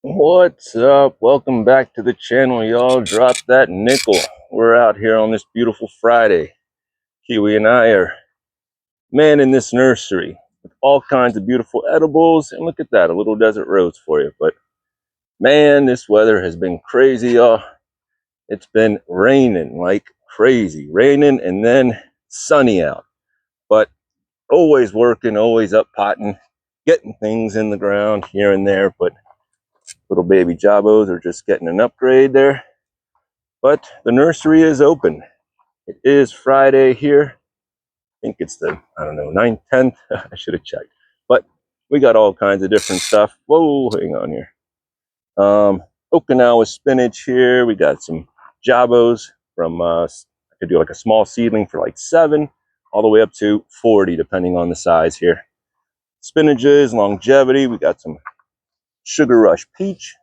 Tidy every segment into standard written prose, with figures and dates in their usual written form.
What's up? Welcome back to the channel, y'all. Drop that nickel. We're out here on this beautiful Friday. Kiwi and I are manning this nursery with all kinds of beautiful edibles. And look at that, a little desert rose for you. But man, this weather has been crazy, y'all. It's been raining like crazy. Raining and then sunny out. But always working, always up potting, getting things in the ground here and there. But little baby jabos are just getting an upgrade there. But the nursery is open. It is Friday here. I think it's the, I don't know, 9th, 10th. I should have checked. But we got all kinds of different stuff. Whoa, hang on here. Okinawa spinach here. We got some jabos from, I could do like a small seedling for like 7, all the way up to 40, depending on the size here. Spinaches, longevity. We got some Sugar Rush peach.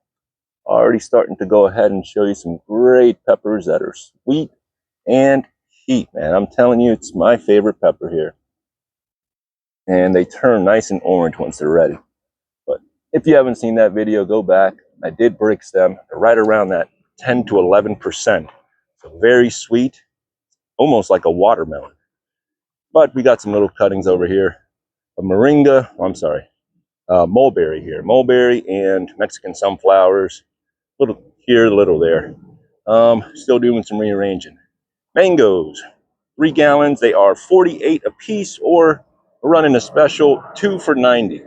Already starting to go ahead and show you some great peppers that are sweet and heat, man. I'm telling you, it's my favorite pepper here. And they turn nice and orange once they're ready. But if you haven't seen that video, go back. I did bricks them. They're right around that 10 to 11%. So very sweet, almost like a watermelon. But we got some little cuttings over here of moringa. Mulberry here. Mulberry and Mexican sunflowers. Little here, little there. Still doing some rearranging. Mangoes, 3 gallons. They are 48 a piece, or we're running a special 2 for 90.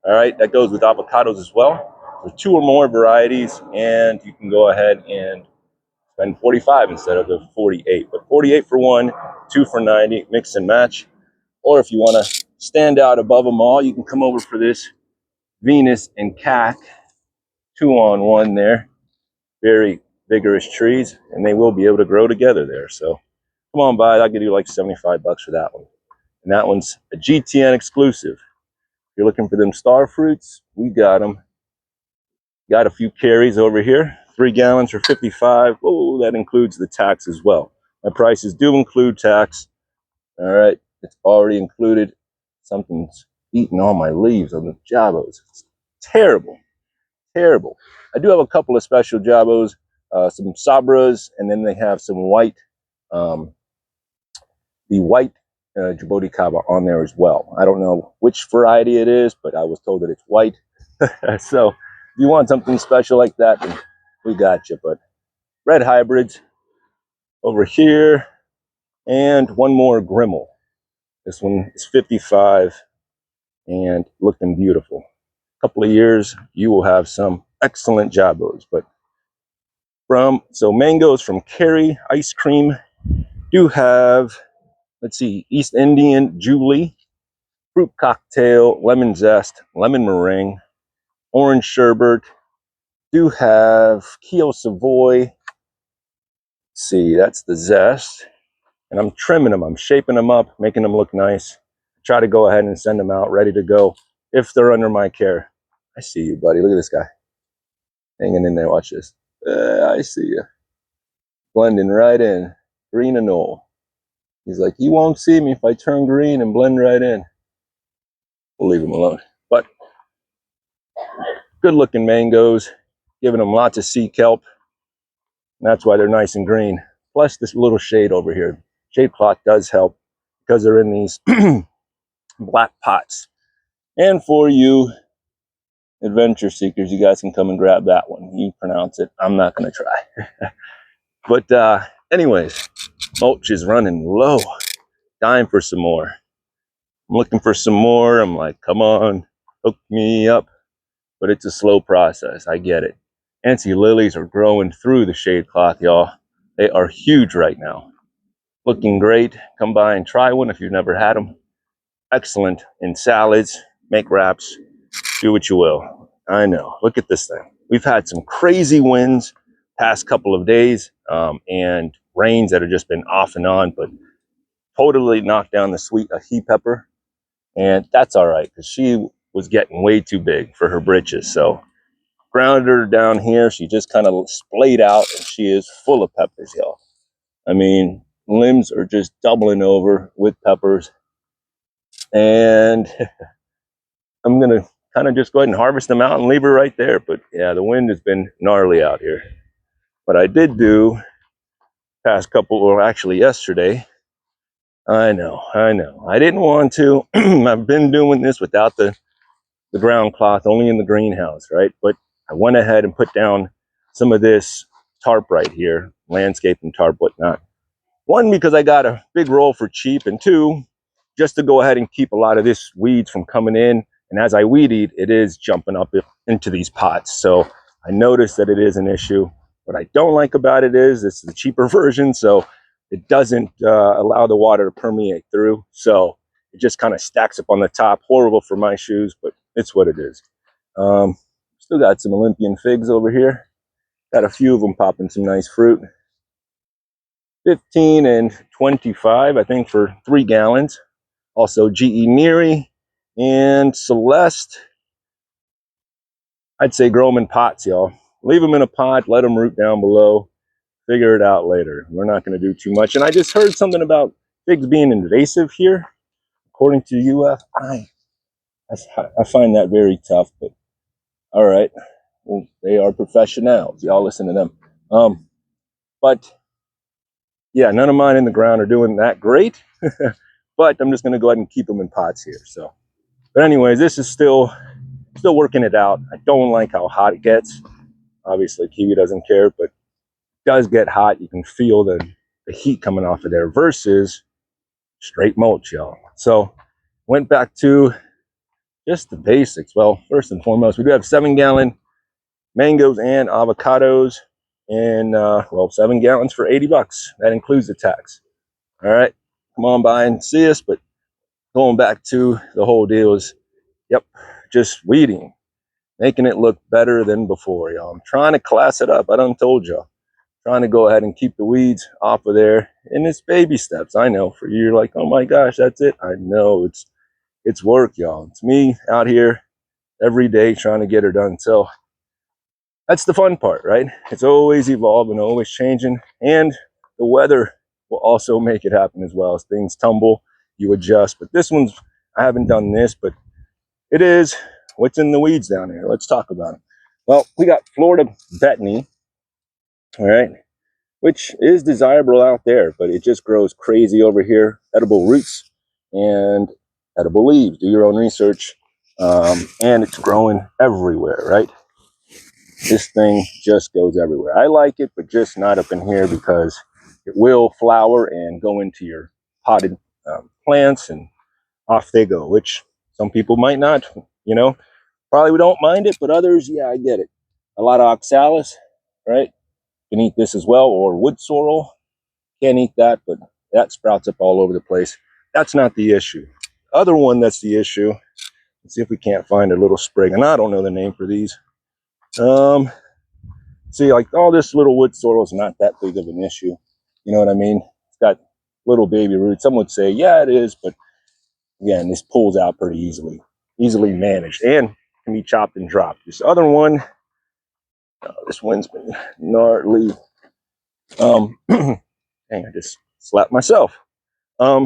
All right, that goes with avocados as well. There's 2 or more varieties, and you can go ahead and spend 45 instead of the 48. But 48 for 1, 2 for 90, mix and match. Or if you want to stand out above them all, you can come over for this Venus and Cac 2-on-1 there. Very vigorous trees, and they will be able to grow together there. So come on by. I'll give you like 75 bucks for that one. And that one's a GTN exclusive. If you're looking for them star fruits, we got them. Got a few carries over here. 3 gallons for 55. Oh, that includes the tax as well. My prices do include tax. All right, it's already included. Something's eating all my leaves on the jabos. It's terrible, terrible. I do have a couple of special jabos, some sabras, and then they have some white, the white Djibouti Kaba on there as well. I don't know which variety it is, but I was told that it's white. So if you want something special like that, then we got you. But red hybrids over here, and one more Grimmel. This one is 55 and looking beautiful. A couple of years, you will have some excellent jabos. But mangoes from Kerry Ice Cream do have, let's see, East Indian Julie, fruit cocktail, lemon zest, lemon meringue, orange sherbet. Do have Keo Savoy. Let's see, that's the zest. And I'm trimming them. I'm shaping them up, making them look nice. Try to go ahead and send them out ready to go if they're under my care. I see you, buddy. Look at this guy hanging in there. Watch this. I see you. Blending right in. Green and all. He's like, you won't see me if I turn green and blend right in. We'll leave him alone. But good looking mangoes, giving them lots of sea kelp. And that's why they're nice and green. Plus this little shade over here. Shade cloth does help because they're in these black pots. And for you adventure seekers, you guys can come and grab that one. You pronounce it. I'm not going to try. But anyways, mulch is running low. Dying for some more. I'm looking for some more. I'm like, come on, hook me up. But it's a slow process. I get it. Ansi lilies are growing through the shade cloth, y'all. They are huge right now. Looking great. Come by and try one if you've never had them. Excellent in salads, make wraps, do what you will. I know. Look at this thing. We've had some crazy winds past couple of days and rains that have just been off and on, but totally knocked down the sweet ahi pepper. And that's all right because she was getting way too big for her britches. So grounded her down here. She just kind of splayed out, and she is full of peppers, y'all. I mean, limbs are just doubling over with peppers. And I'm going to kind of just go ahead and harvest them out and leave her right there. But yeah, the wind has been gnarly out here. But I did do past couple, or actually yesterday. I know. I didn't want to. I've been doing this without the ground cloth, only in the greenhouse, right? But I went ahead and put down some of this tarp right here, landscaping tarp, whatnot. One, because I got a big roll for cheap, and two, just to go ahead and keep a lot of this weeds from coming in. And as I weed eat, it is jumping up into these pots. So I noticed that it is an issue. What I don't like about it is it's the cheaper version, so it doesn't allow the water to permeate through. So it just kind of stacks up on the top. Horrible for my shoes, but it's what it is. Still got some Olympian figs over here. Got a few of them popping some nice fruit. 15 and 25, I think, for 3 gallons. Also GE Miri and Celeste. I'd say grow them in pots, y'all. Leave them in a pot, let them root down below. Figure it out later. We're not going to do too much. And I just heard something about figs being invasive here, according to UF. I find that very tough, but all right. Well, they are professionals. Y'all listen to them. But yeah, none of mine in the ground are doing that great. But I'm just going to go ahead and keep them in pots here. So, but anyways, this is still working it out. I don't like how hot it gets. Obviously, Kiwi doesn't care, but it does get hot. You can feel the heat coming off of there versus straight mulch, y'all. So went back to just the basics. Well, first and foremost, we do have 7-gallon mangoes and avocados, and well, 7 gallons for 80 bucks. That includes the tax. All right, come on by and see us. But going back to the whole deal is, yep, just weeding, making it look better than before, y'all. I'm trying to class it up. I done told y'all. Trying to go ahead and keep the weeds off of there. And it's baby steps. I know for you, you're like, oh my gosh, that's it. I know it's work, y'all. It's me out here every day trying to get her done. So that's the fun part, right? It's always evolving, always changing. And the weather will also make it happen as well. As things tumble, you adjust. But this one's, I haven't done this, but it is what's in the weeds down here. Let's talk about it. Well, we got Florida Betony, all right, which is desirable out there, but it just grows crazy over here. Edible roots and edible leaves. Do your own research. And it's growing everywhere, right? This thing just goes everywhere. I like it, but just not up in here because it will flower and go into your potted plants, and off they go, which some people might not, you know, probably don't mind it, but others, yeah, I get it. A lot of oxalis, right? You can eat this as well, or wood sorrel. Can't eat that, but that sprouts up all over the place. That's not the issue. Other one that's the issue, let's see if we can't find a little sprig, and I don't know the name for these. See, like all this little wood sorrel is not that big of an issue. You know what I mean? It's got little baby roots. Some would say, yeah, it is, but again, this pulls out pretty easily managed, and can be chopped and dropped. This other one, this one's been gnarly. Dang, I just slapped myself.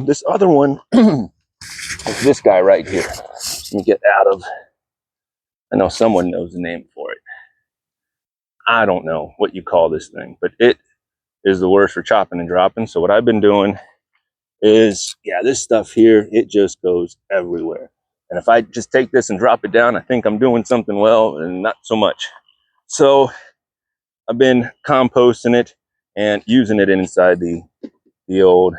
This other one is this guy right here. Let me get out of, I know someone knows the name for it. I don't know what you call this thing, but it is the worst for chopping and dropping. So what I've been doing is, yeah, this stuff here, it just goes everywhere. And if I just take this and drop it down, I think I'm doing something well, and not so much. So I've been composting it and using it inside the old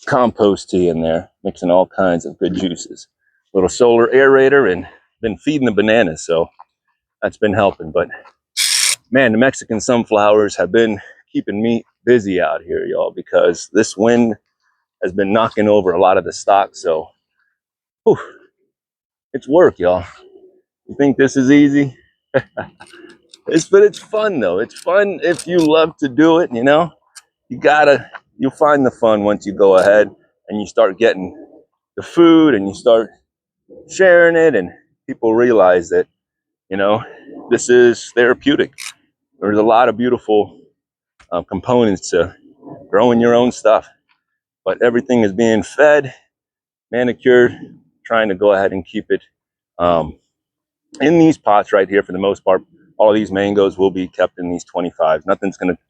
compost tea in there, mixing all kinds of good juices. Little solar aerator, and been feeding the bananas, so that's been helping. But man, the Mexican sunflowers have been keeping me busy out here, y'all, because this wind has been knocking over a lot of the stock. So whew, it's work, y'all. You think this is easy? But it's fun though. It's fun if you love to do it, you know. You'll find the fun once you go ahead and you start getting the food and you start sharing it, and people realize that, you know, this is therapeutic. There's a lot of beautiful components to growing your own stuff, but everything is being fed, manicured, trying to go ahead and keep it In these pots right here, for the most part, all of these mangoes will be kept in these 25s. Nothing's going to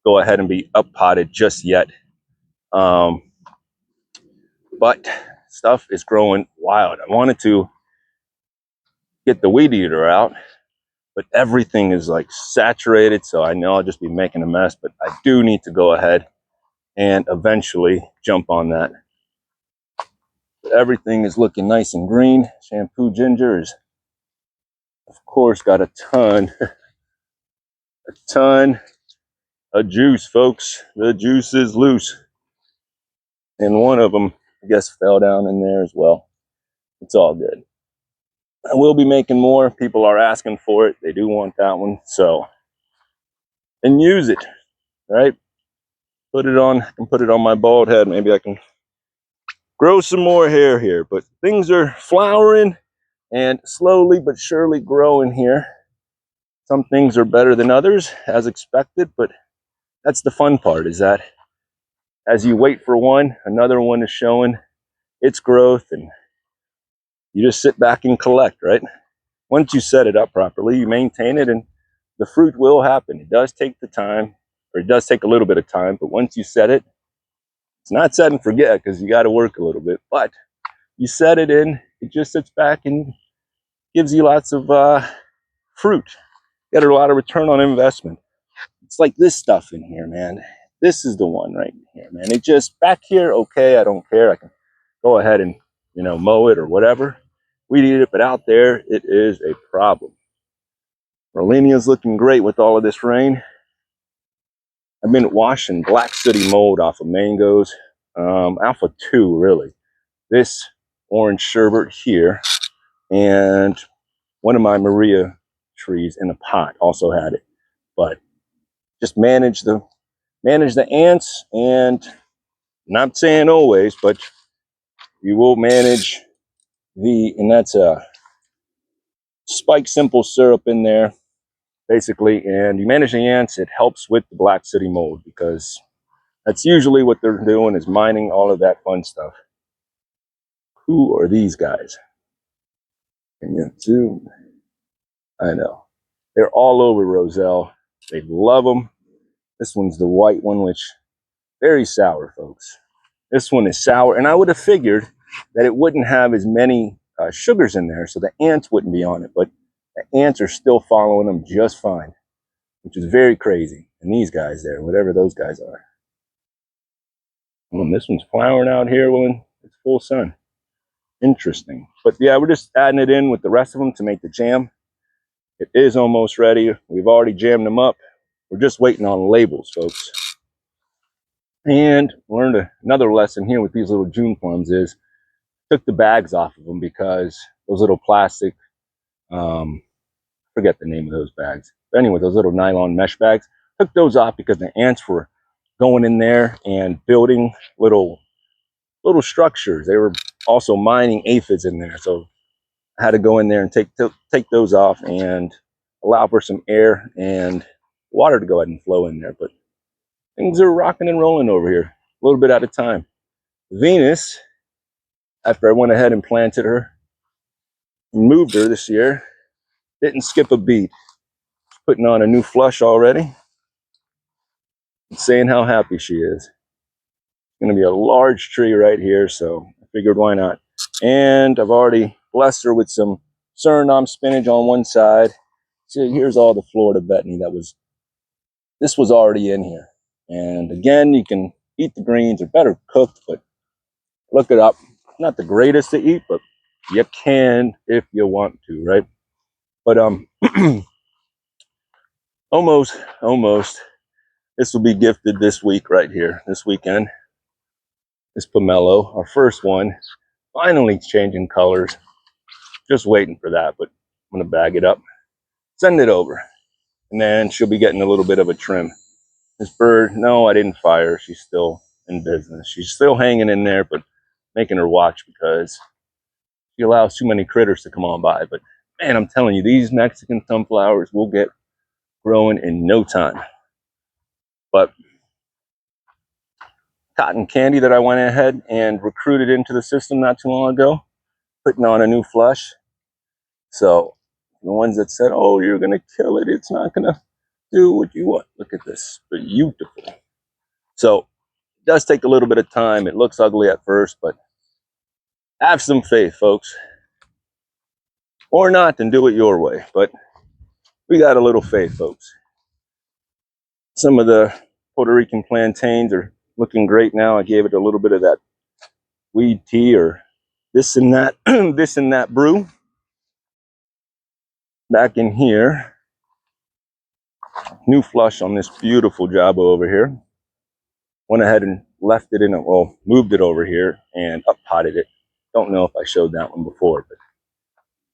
go ahead and be up potted just yet. But stuff is growing wild. I wanted to get the weed eater out, but everything is like saturated, so I know I'll just be making a mess, but I do need to go ahead and eventually jump on that. But everything is looking nice and green. Shampoo ginger is, of course, got a ton of juice, folks. The juice is loose. And one of them, I guess, fell down in there as well. It's all good. I will be making more. People are asking for it. They do want that one. So, and use it, right? Put it on, I can put it on my bald head. Maybe I can grow some more hair here. But things are flowering and slowly but surely growing here. Some things are better than others, as expected, but that's the fun part, is that as you wait for one, another one is showing its growth, and you just sit back and collect, right? Once you set it up properly, you maintain it, and the fruit will happen. It does take the time, or it does take a little bit of time, but once you set it, it's not set and forget, because you got to work a little bit, but you set it in, it just sits back and gives you lots of fruit. You get a lot of return on investment. It's like this stuff in here, man. This is the one right here, man. It just, back here, okay, I don't care. I can go ahead and, mow it or whatever. Weed eat it, but out there, it is a problem. Rolenia's looking great with all of this rain. I've been washing black sooty mold off of mangoes. Alpha 2, really. This orange sherbet here, and one of my Maria trees in a pot also had it. But just manage the ants, and not saying always, but you will manage and that's a spike simple syrup in there, basically, and you manage the ants. It helps with the black city mold, because that's usually what they're doing, is mining all of that fun stuff. Who are these guys? Can you zoom? I know. They're all over Roselle. They love them. This one's the white one, which very sour, folks. This one is sour, and I would have figured that it wouldn't have as many sugars in there, so the ants wouldn't be on it, but the ants are still following them just fine, which is very crazy. And these guys there, whatever those guys are. And this one's flowering out here when it's full sun. Interesting. But yeah, we're just adding it in with the rest of them to make the jam. It is almost ready. We've already jammed them up. We're just waiting on labels, folks. And learned another lesson here with these little June plums is, took the bags off of them, because those little plastic, forget the name of those bags. But anyway, those little nylon mesh bags, took those off because the ants were going in there and building little structures. They were also mining aphids in there. So I had to go in there and take those off and allow for some air and water to go ahead and flow in there. But things are rocking and rolling over here, a little bit at a time. Venus, after I went ahead and planted her, moved her this year, didn't skip a beat. Putting on a new flush already, and saying how happy she is. It's going to be a large tree right here, so I figured why not. And I've already blessed her with some Suriname spinach on one side. See, here's all the Florida betony this was already in here. And again, you can eat the greens, they're better cooked, but look it up. Not the greatest to eat, but you can if you want to, right? But almost. This will be gifted this week right here, this weekend. This pomelo, our first one, finally changing colors. Just waiting for that, but I'm gonna bag it up, send it over, and then she'll be getting a little bit of a trim. This bird, no, I didn't fire her. She's still in business. She's still hanging in there, but making her watch, because she allows too many critters to come on by. But man, I'm telling you, these Mexican sunflowers will get growing in no time. But cotton candy that I went ahead and recruited into the system not too long ago, putting on a new flush. So the ones that said, oh, you're going to kill it, it's not going to do what you want. Look at this, beautiful. So it does take a little bit of time. It looks ugly at first, but have some faith, folks. Or not, and do it your way. But we got a little faith, folks. Some of the Puerto Rican plantains are looking great now. I gave it a little bit of that weed tea or this and that, this and that brew. Back in here, new flush on this beautiful Jabo over here. Went ahead and left it in a, well, moved it over here and up potted it. Don't know if I showed that one before, but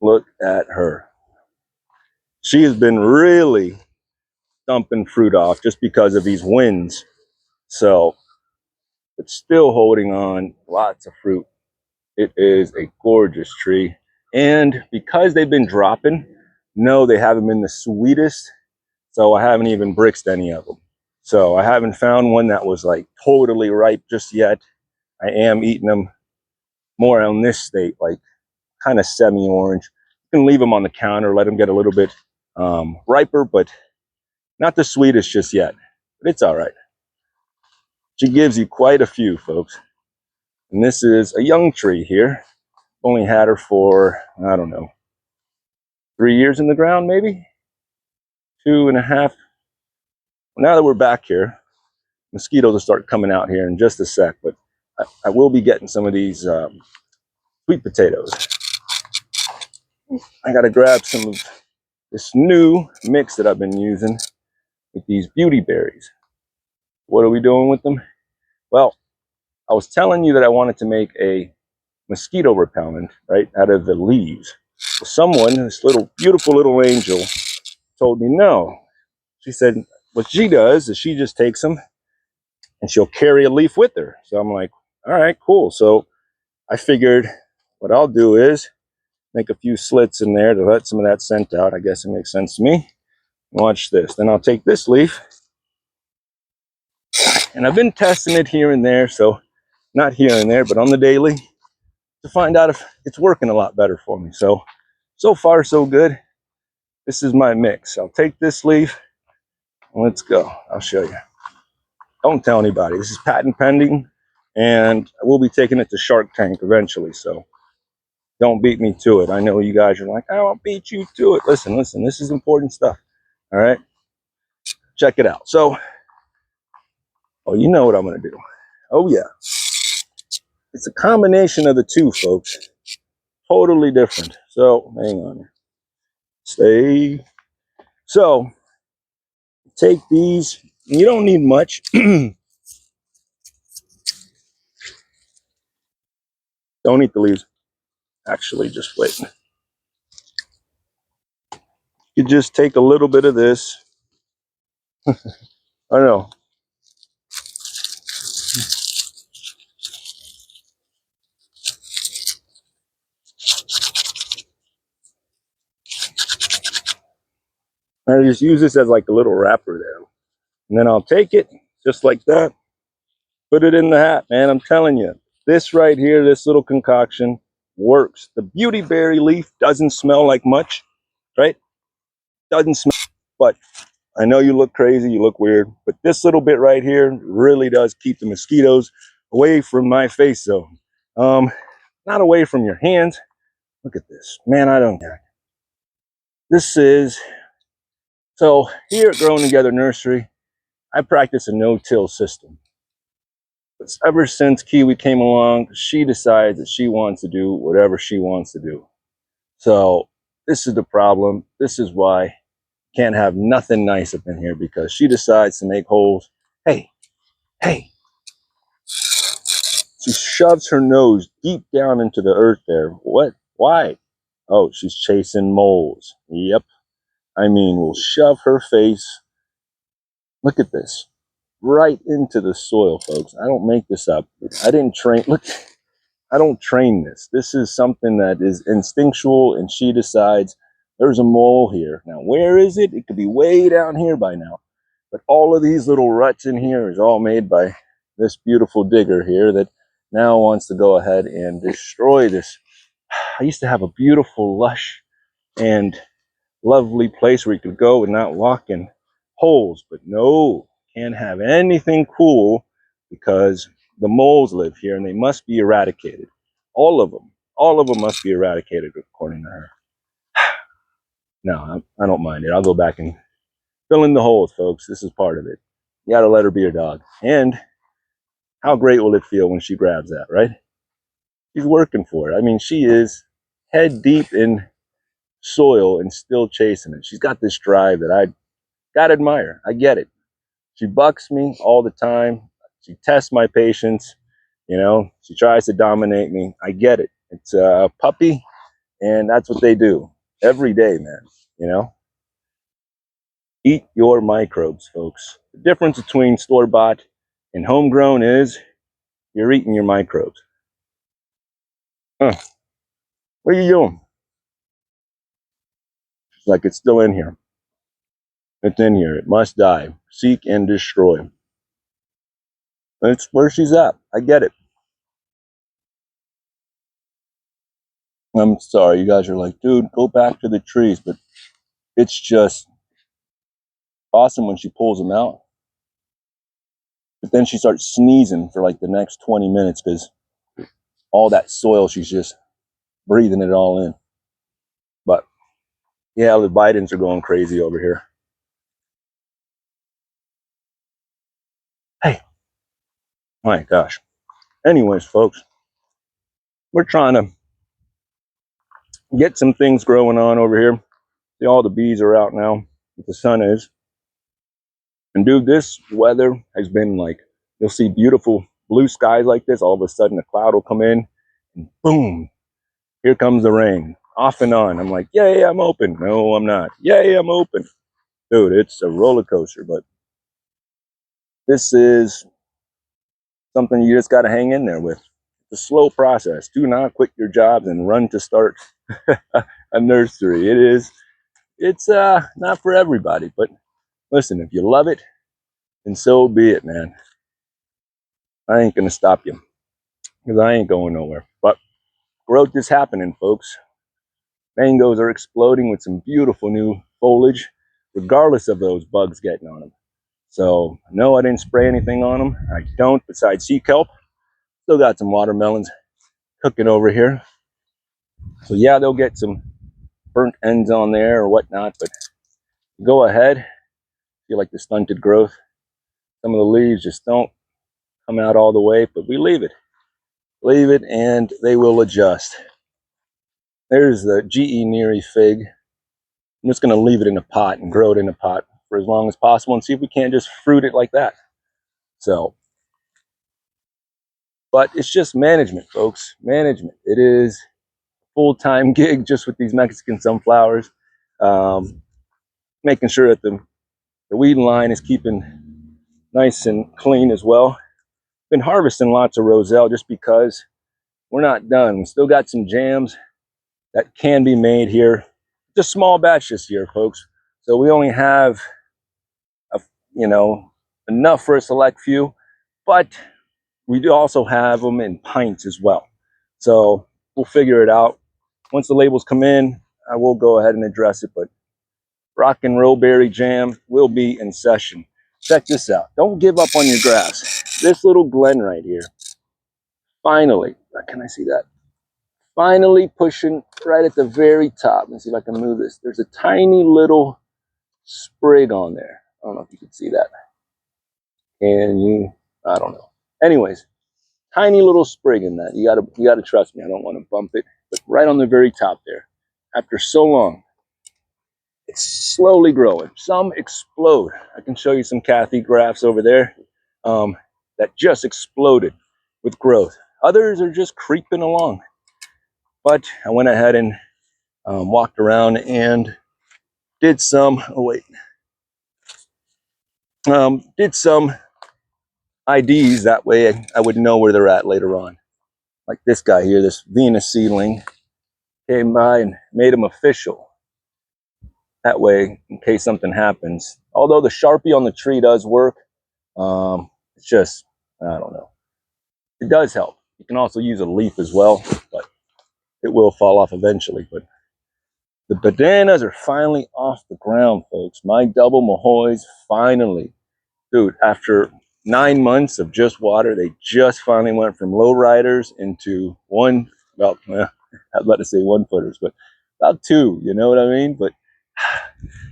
look at her. She has been really dumping fruit off just because of these winds. So, but still holding on, lots of fruit. It is a gorgeous tree. And because they've been dropping, no, they haven't been the sweetest. So I haven't even bricksed any of them. So I haven't found one that was like totally ripe just yet. I am eating them more on this state, like kind of semi-orange. You can leave them on the counter, let them get a little bit riper, but not the sweetest just yet. But it's all right. She gives you quite a few, folks. And this is a young tree here. Only had her for, I don't know, 3 years in the ground, maybe 2.5. Now that we're back here, mosquitoes will start coming out here in just a sec, but I will be getting some of these sweet potatoes. I got to grab some of this new mix that I've been using with these beauty berries. What are we doing with them? Well, I was telling you that I wanted to make a mosquito repellent, right, out of the leaves. So someone, this little beautiful little angel, told me no. She said what she does is she just takes them and she'll carry a leaf with her. So I'm like, all right, cool. So I figured what I'll do is make a few slits in there to let some of that scent out. I guess it makes sense to me. Watch this. Then I'll take this leaf, and I've been testing it here and there, so not here and there, but on the daily, to find out if it's working a lot better for me. So far, so good. This is my mix. I'll take this leaf. Let's go. I'll show you. Don't tell anybody. This is patent pending, and I will be taking it to Shark Tank eventually, so don't beat me to it. I know you guys are like, I won't beat you to it. Listen, this is important stuff. All right? Check it out. So, oh, you know what I'm going to do. Oh, yeah. It's a combination of the two, folks. Totally different. So, hang on. Stay. So, take these. You don't need much. Don't eat the leaves. Actually, just wait. You just take a little bit of this. I know. I just use this as like a little wrapper there. And then I'll take it just like that. Put it in the hat, man. I'm telling you. This right here, this little concoction works. The beauty berry leaf doesn't smell like much, right? Doesn't smell, but I know you look crazy, you look weird, but this little bit right here really does keep the mosquitoes away from my face zone. Not away from your hands. Look at this, man. I don't care. This is, so here at Growing Together Nursery, I practice a no-till system. But ever since Kiwi came along, she decides that she wants to do whatever she wants to do. So this is the problem. This is why can't have nothing nice up in here, because she decides to make holes. Hey, she shoves her nose deep down into the earth there. What? Why? Oh, she's chasing moles. Yep. I mean, we'll shove her face. Look at this. Right into the soil, folks. I don't make this up. I didn't train. Look, I don't train this. This is something that is instinctual, and she decides there's a mole here. Now, where is it? It could be way down here by now. But all of these little ruts in here is all made by this beautiful digger here that now wants to go ahead and destroy this. I used to have a beautiful, lush and lovely place where you could go and not walk in holes. But no, can't have anything cool because the moles live here and they must be eradicated. All of them. All of them must be eradicated, according to her. No, I don't mind it. I'll go back and fill in the holes, folks. This is part of it. You gotta let her be your dog. And how great will it feel when she grabs that, right? She's working for it. I mean, she is head deep in soil and still chasing it. She's got this drive that I gotta admire. I get it. She bucks me all the time. She tests my patience. You know, she tries to dominate me. I get it. It's a puppy, and that's what they do every day, man. You know, eat your microbes, folks. The difference between store-bought and homegrown is you're eating your microbes. Huh. What are you doing? It's like it's still in here. It's in here. It must die. Seek and destroy. That's where she's at. I get it. I'm sorry, you guys are like, dude, go back to the trees. But it's just awesome when she pulls them out. But then she starts sneezing for like the next 20 minutes because all that soil, she's just breathing it all in. But yeah, the Bidens are going crazy over here. Hey, my gosh. Anyways, folks, we're trying to get some things growing on over here. See, all the bees are out now. The sun is. And dude, this weather has been like, you'll see beautiful blue skies like this. All of a sudden, a cloud will come in, and boom, here comes the rain. Off and on. I'm like, yay, I'm open. No, I'm not. Yay, I'm open. Dude, it's a roller coaster, but this is something you just got to hang in there with. It's a slow process. Do not quit your jobs and run to start a nursery. It's not for everybody, but listen, if you love it, then so be it, man. I ain't gonna stop you because I ain't going nowhere. But growth is happening, folks. Mangoes are exploding with some beautiful new foliage, regardless of those bugs getting on them. So, no, I didn't spray anything on them. I don't, besides sea kelp. Still got some watermelons cooking over here. So, yeah, they'll get some burnt ends on there or whatnot, but go ahead. Feel like the stunted growth. Some of the leaves just don't come out all the way, but we leave it. Leave it, and they will adjust. There's the GE Neary fig. I'm just going to leave it in a pot and grow it in a pot for as long as possible and see if we can't just fruit it like that. So, but it's just management, folks. Management. It is a full-time gig just with these Mexican sunflowers. Making sure that the weeding line is keeping nice and clean as well. Been harvesting lots of roselle just because we're not done. We still got some jams that can be made here. Just small batch this year, folks. So we only have, enough for a select few, but we do also have them in pints as well. So we'll figure it out. Once the labels come in, I will go ahead and address it, but rock and roll berry jam will be in session. Check this out. Don't give up on your grass. This little glen right here, finally, can I see that? Finally pushing right at the very top. Let's see if I can move this. There's a tiny little sprig on there. I don't know if you can see that. Can you? I don't know. Anyways, tiny little sprig in that. You gotta trust me. I don't want to bump it, but right on the very top there. After so long, it's slowly growing. Some explode. I can show you some Kathy graphs over there that just exploded with growth. Others are just creeping along. But I went ahead and walked around and did some. Oh wait, did some IDs. That way I would know where they're at later on. Like this guy here, this Venus seedling, came by and made him official. That way, in case something happens. Although the Sharpie on the tree does work, it's just, I don't know. It does help. You can also use a leaf as well, but it will fall off eventually. But The bananas are finally off the ground, folks. My double Mahoys finally. Dude, after 9 months of just water, they just finally went from low riders into one, well, I was about to say 1 footers, but about two, you know what I mean? But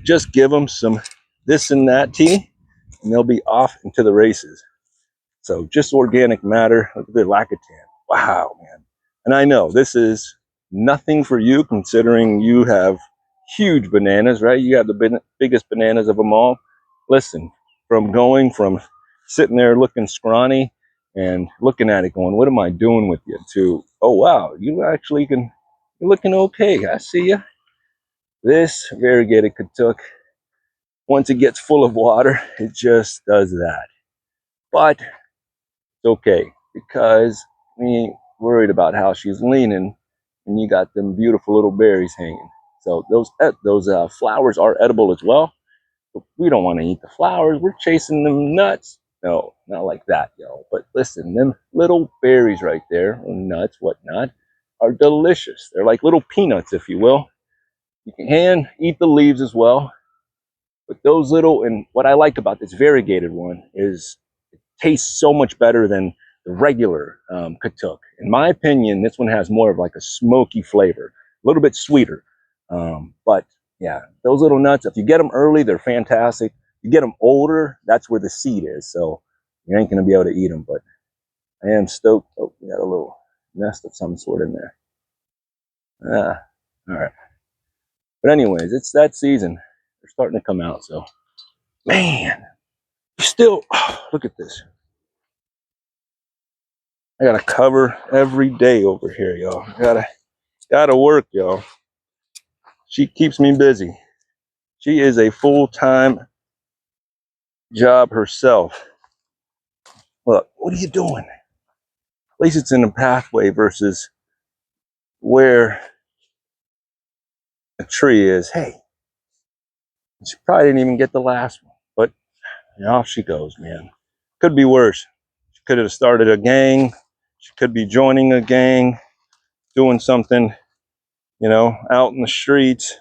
just give them some this and that tea, and they'll be off into the races. So just organic matter. Look at the lacatan. Wow, man. And I know this is nothing for you considering you have huge bananas, right? You have the biggest bananas of them all. Listen, from going from sitting there looking scrawny and looking at it going, what am I doing with you? To, oh, wow, you actually you're looking okay. I see you. This variegated Katuk, once it gets full of water, it just does that. But it's okay because we ain't worried about how she's leaning, and you got them beautiful little berries hanging. So those flowers are edible as well. But we don't want to eat the flowers. We're chasing them nuts. No, not like that, yo. But listen, them little berries right there, or nuts, whatnot, are delicious. They're like little peanuts, if you will. You can eat the leaves as well. But those little, and what I like about this variegated one is tastes so much better than the regular Katuk. In my opinion, this one has more of like a smoky flavor, a little bit sweeter. But yeah, those little nuts, if you get them early, they're fantastic. You get them older, that's where the seed is. So you ain't going to be able to eat them. But I am stoked. Oh, we got a little nest of some sort in there. Ah, all right. But anyways, it's that season. They're starting to come out. So, man, still, look at this. I gotta cover every day over here, y'all. Gotta work, y'all. She keeps me busy. She is a full-time job herself. Look, what are you doing? At least it's in the pathway versus where the tree is. Hey, she probably didn't even get the last one, but off she goes, man. Could be worse. She could have started a gang. She could be joining a gang, doing something, out in the streets,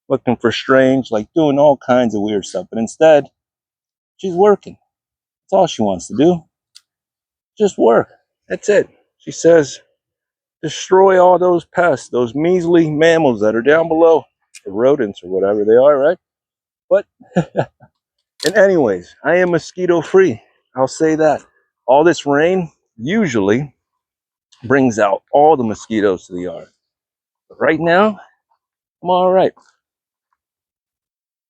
looking for strange, like doing all kinds of weird stuff. But instead, she's working. That's all she wants to do. Just work. That's it. She says, destroy all those pests, those measly mammals that are down below, the rodents or whatever they are, right? But, and anyways, I am mosquito free. I'll say that. All this rain usually brings out all the mosquitoes to the yard. But right now, I'm all right.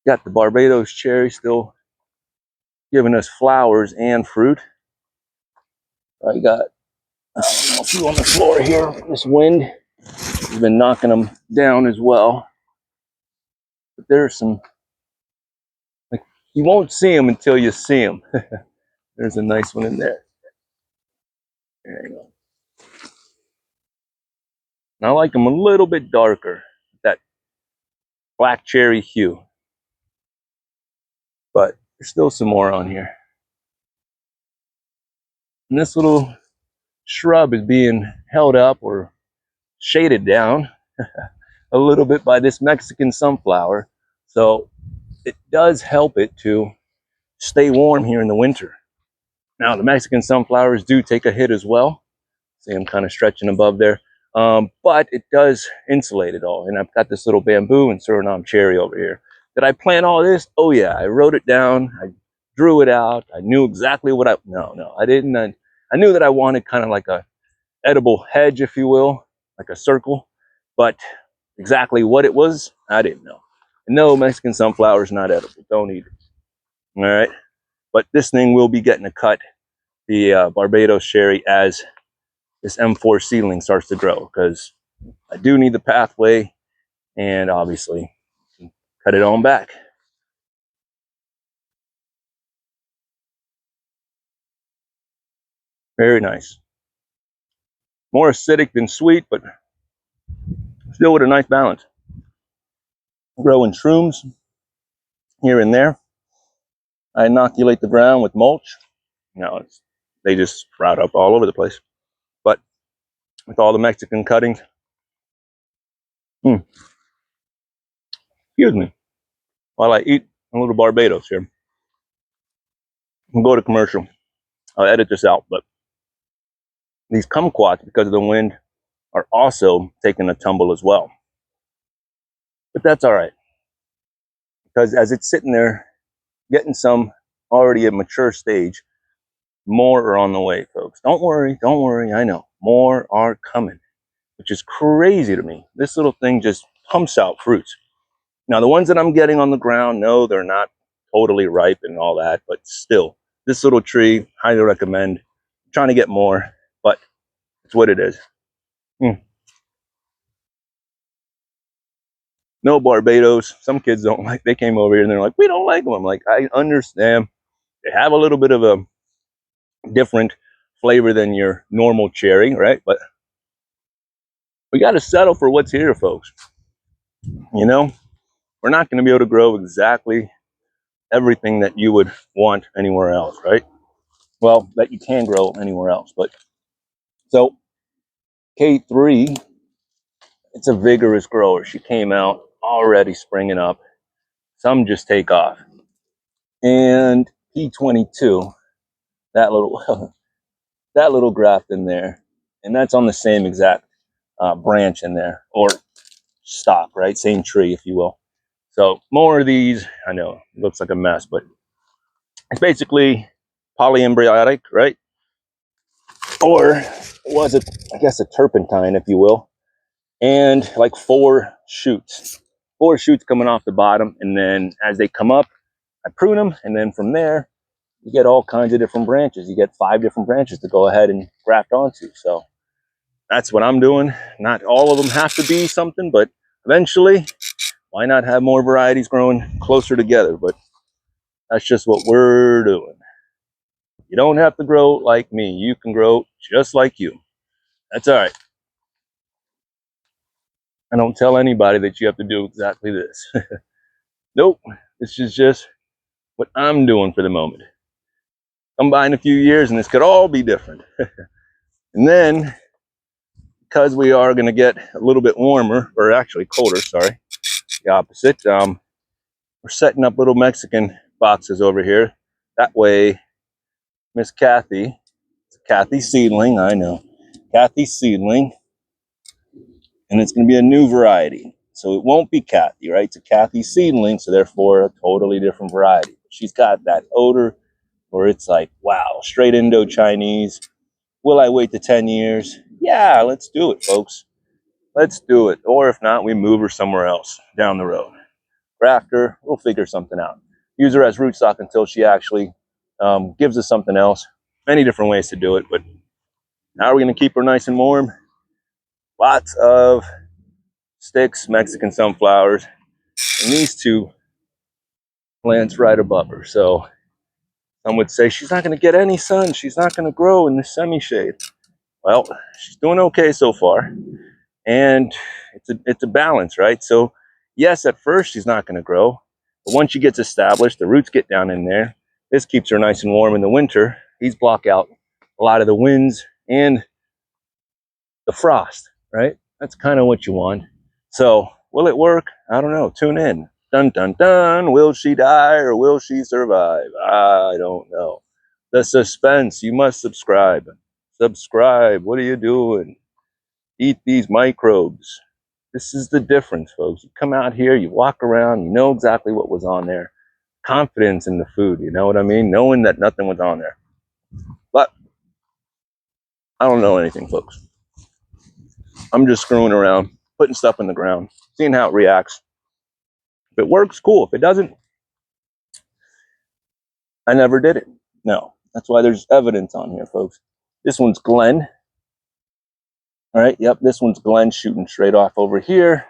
Got the Barbados cherry still giving us flowers and fruit. I got a few on the floor here. This wind has been knocking them down as well. But there's some, like, you won't see them until you see them. There's a nice one in there. There you go. And I like them a little bit darker, that black cherry hue. But there's still some more on here. And this little shrub is being held up or shaded down a little bit by this Mexican sunflower. So it does help it to stay warm here in the winter. Now, the Mexican sunflowers do take a hit as well. See, I'm kind of stretching above there. But it does insulate it all. And I've got this little bamboo and Suriname cherry over here. Did I plant all this? Oh, yeah. I wrote it down. I drew it out. I knew exactly what no, I didn't. I knew that I wanted kind of like a edible hedge, if you will, like a circle. But exactly what it was, I didn't know. No, Mexican sunflower is not edible. Don't eat it. All right. But this thing will be getting a cut, the Barbados cherry, as this M4 seedling starts to grow, because I do need the pathway, and obviously cut it on back. Very nice. More acidic than sweet, but still with a nice balance. Growing shrooms here and there. I inoculate the ground with mulch. They just sprout up all over the place. But with all the Mexican cuttings, Excuse me. While I eat a little Barbados here. We'll go to commercial. I'll edit this out, but these kumquats, because of the wind, are also taking a tumble as well. But that's all right, because as it's sitting there, getting some already at mature stage, more are on the way, folks. Don't worry, don't worry. I know more are coming, which is crazy to me. This little thing just pumps out fruits. Now, the ones that I'm getting on the ground, no, they're not totally ripe and all that, but still, this little tree, highly recommend. I'm trying to get more, but it's what it is. No Barbados. Some kids don't like, they came over here and they're like, we don't like them. I'm like, I understand. They have a little bit of a different flavor than your normal cherry, right? But we got to settle for what's here, folks. You know, we're not going to be able to grow exactly everything that you would want anywhere else, right? Well, that you can grow anywhere else. But so K3, it's a vigorous grower. She came out already springing up. Some just take off. And P22, that little that little graft in there, and that's on the same exact branch in there, or stock, right? Same tree, if you will. So more of these. I know it looks like a mess, but it's basically polyembryonic, right? Or was it, I guess, a turpentine, if you will, and like four shoots coming off the bottom, and then as they come up, I prune them, and then from there you get all kinds of different branches. You get 5 different branches to go ahead and graft onto. So that's what I'm doing. Not all of them have to be something, but eventually, why not have more varieties growing closer together? But that's just what we're doing. You don't have to grow like me. You can grow just like you. That's all right. I don't tell anybody that you have to do exactly this. Nope. This is just what I'm doing for the moment. Come by in a few years and this could all be different. And then, because we are going to get a little bit warmer, or actually colder, sorry, the opposite, we're setting up little Mexican boxes over here. That way, Miss Kathy, it's a Kathy seedling, I know, Kathy seedling, and it's going to be a new variety. So it won't be Kathy, right? It's a Kathy seedling, so therefore a totally different variety. She's got that odor where it's like, wow, straight Indo-Chinese. Will I wait the 10 years? Yeah, let's do it, folks. Let's do it. Or if not, we move her somewhere else down the road. Graft her, we'll figure something out. Use her as rootstock until she actually gives us something else. Many different ways to do it, but how are we going to keep her nice and warm? Lots of sticks, Mexican sunflowers, and these two plants right above her. So some would say she's not going to get any sun. She's not going to grow in the semi-shade. Well, she's doing okay so far. And it's a balance, right? So yes, at first she's not going to grow. But once she gets established, the roots get down in there. This keeps her nice and warm in the winter. These block out a lot of the winds and the frost, right? That's kind of what you want. So will it work? I don't know. Tune in. Dun, dun, dun. Will she die or will she survive? I don't know. The suspense. You must subscribe. Subscribe. What are you doing? Eat these microbes. This is the difference, folks. You come out here, you walk around, you know exactly what was on there. Confidence in the food, you know what I mean? Knowing that nothing was on there. But I don't know anything, folks. I'm just screwing around, putting stuff in the ground, seeing how it reacts. If it works, cool. If it doesn't, I never did it. No, that's why there's evidence on here, folks. This one's Glen. All right, yep, this one's Glen shooting straight off over here.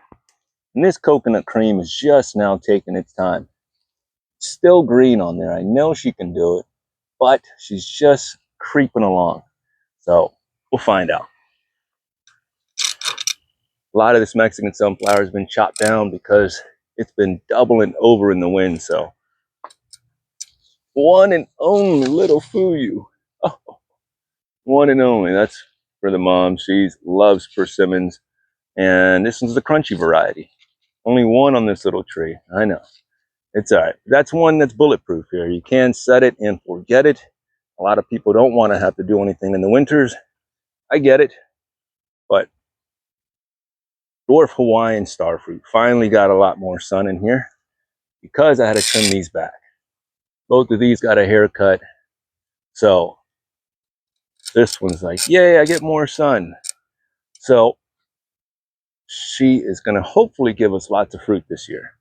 And this coconut cream is just now taking its time. Still green on there. I know she can do it, but she's just creeping along. So we'll find out. A lot of this Mexican sunflower has been chopped down because it's been doubling over in the wind. So one and only little Fuyu. Oh, one and only. That's for the mom. She loves persimmons. And this one's the crunchy variety. Only one on this little tree. I know. It's all right. That's one that's bulletproof here. You can set it and forget it. A lot of people don't want to have to do anything in the winters. I get it. But dwarf Hawaiian starfruit finally got a lot more sun in here because I had to trim these back. Both of these got a haircut. So this one's like, yay, I get more sun. So she is going to hopefully give us lots of fruit this year.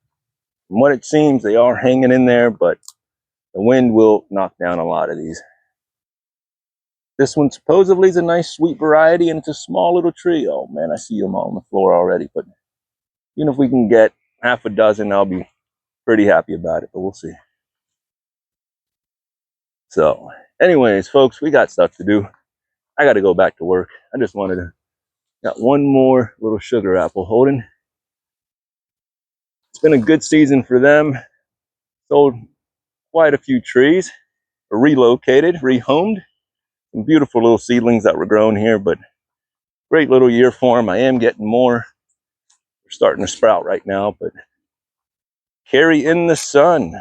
From what it seems, they are hanging in there, but the wind will knock down a lot of these. This one supposedly is a nice sweet variety, and it's a small little tree. Oh man, I see them all on the floor already. But even if we can get half a dozen, I'll be pretty happy about it, but we'll see. So anyways, folks, we got stuff to do. I got to go back to work. I just wanted to, got one more little sugar apple holding. It's been a good season for them. Sold quite a few trees, relocated, rehomed. Some beautiful little seedlings that were grown here, but great little year for them. I am getting more. They're starting to sprout right now, but Carrie in the sun.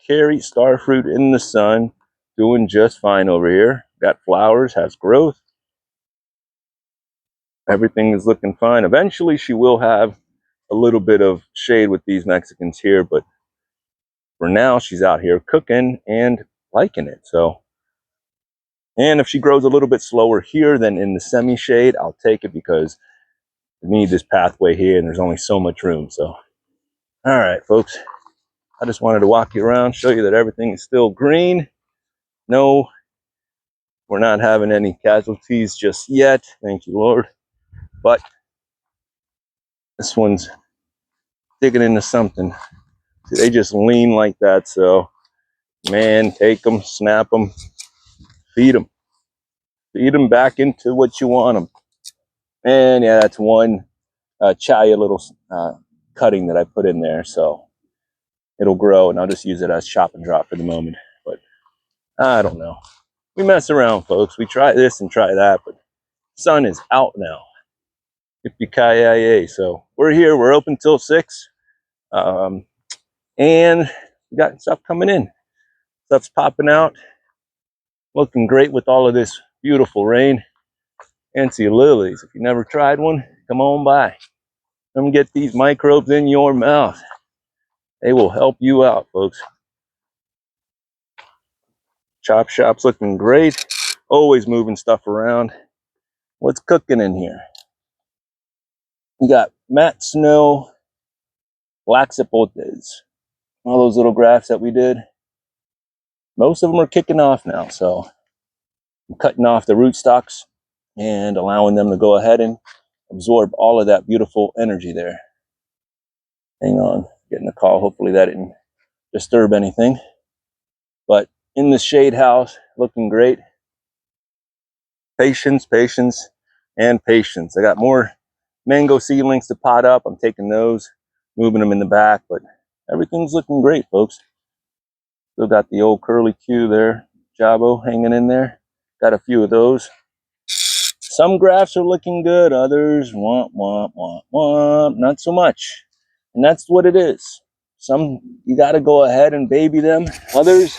Carrie starfruit in the sun. Doing just fine over here. Got flowers, has growth. Everything is looking fine. Eventually she will have a little bit of shade with these Mexicans here, but for now she's out here cooking and liking it. So, and if she grows a little bit slower here than in the semi-shade, I'll take it because I need this pathway here and there's only so much room. So, all right, folks, I just wanted to walk you around, show you that everything is still green. No, we're not having any casualties just yet. Thank you, Lord. But this one's digging into something. See, they just lean like that. So, man, take them, snap them, feed them. Feed them back into what you want them. And yeah, that's one chaya little cutting that I put in there. So it'll grow and I'll just use it as chop and drop for the moment. But I don't know. We mess around, folks. We try this and try that, but sun is out now. So we're here. We're open till 6. And we got stuff coming in. Stuff's popping out. Looking great with all of this beautiful rain. Fancy lilies. If you never tried one, come on by. Come get these microbes in your mouth. They will help you out, folks. Chop shop's looking great. Always moving stuff around. What's cooking in here? We got matte snow, black zapotes. All those little grafts that we did. Most of them are kicking off now, so I'm cutting off the rootstocks and allowing them to go ahead and absorb all of that beautiful energy there. Hang on, getting a call. Hopefully that didn't disturb anything. But in the shade house, looking great. Patience, patience, and patience. I got more mango seedlings to pot up. I'm taking those, moving them in the back, but everything's looking great, folks. Still got the old curly Q there, Jabo hanging in there. Got a few of those. Some grafts are looking good, others, womp, womp, womp, womp, not so much. And that's what it is. Some, you got to go ahead and baby them. Others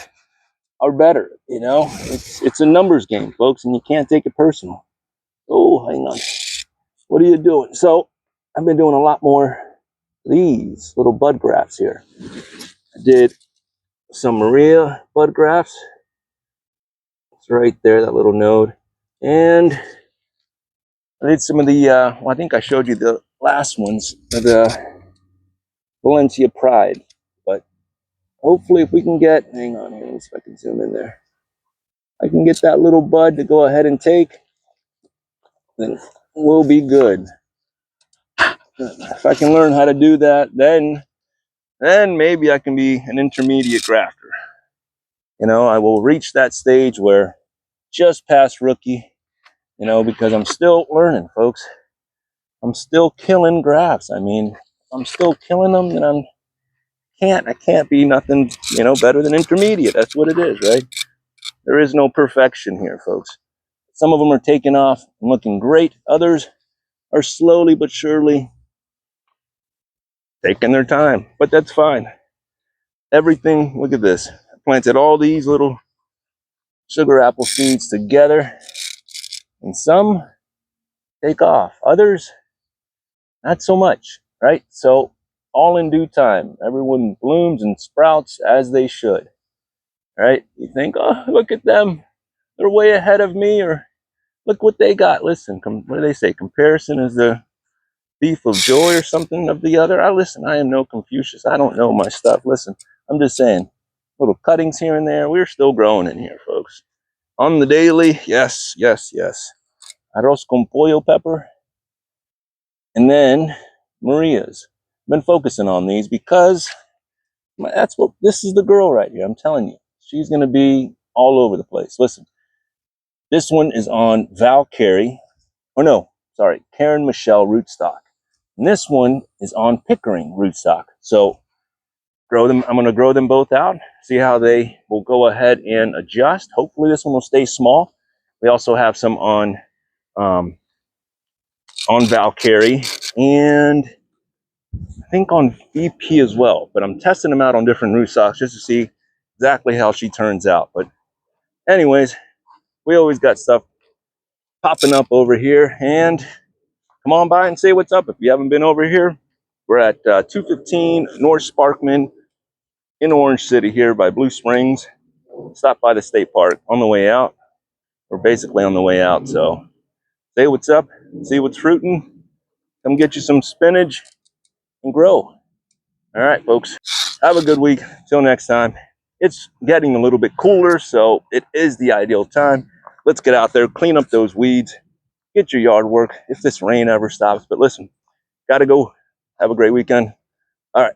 are better, you know. It's a numbers game, folks, and you can't take it personal. Oh, hang on. What are you doing? So I've been doing a lot more of these little bud grafts here. I did some Maria bud grafts. It's right there, that little node. And I did some of the, well, I think I showed you the last ones, the Valencia Pride. But hopefully if we can get, hang on here, let me see if I can zoom in there. I can get that little bud to go ahead and take, then we'll be good. If I can learn how to do that, then maybe I can be an intermediate grafter. You know, I will reach that stage where just past rookie, you know, because I'm still learning, folks. I'm still killing grafts. I mean, I'm still killing them, and I can't be nothing, you know, better than intermediate. That's what it is, right? There is no perfection here, folks. Some of them are taking off and looking great. Others are slowly but surely taking their time, but that's fine. Everything, look at this. I planted all these little sugar apple seeds together, and some take off, others not so much, right? So all in due time, everyone blooms and sprouts as they should, right? You think, oh, look at them, they're way ahead of me, or look what they got. Listen, what do they say? Comparison is the thief of joy, or something of the other. I am no Confucius. I don't know my stuff. Listen, I'm just saying, little cuttings here and there. We're still growing in here, folks. On the daily, yes, yes, yes. Arroz con pollo pepper. And then Maria's. Been focusing on these because this is the girl right here. I'm telling you, she's going to be all over the place. Listen, this one is on Val Carey. Oh no, sorry, Karen Michelle rootstock. And this one is on Pickering rootstock. So grow them. I'm going to grow them both out, see how they will go ahead and adjust. Hopefully this one will stay small. We also have some on Valkyrie, and I think on VP as well. But I'm testing them out on different rootstocks just to see exactly how she turns out. But anyways, we always got stuff popping up over here, and come on by and say what's up if you haven't been over here. We're at 215 North Sparkman in Orange City here by Blue Springs. Stop by the state park on the way out. We're basically on the way out, so say what's up, see what's fruiting, come get you some spinach and grow. All right, folks, have a good week. Till next time. It's getting a little bit cooler, so it is the ideal time. Let's get out there, clean up those weeds, get your yard work if this rain ever stops. But listen, gotta go. Have a great weekend. All right.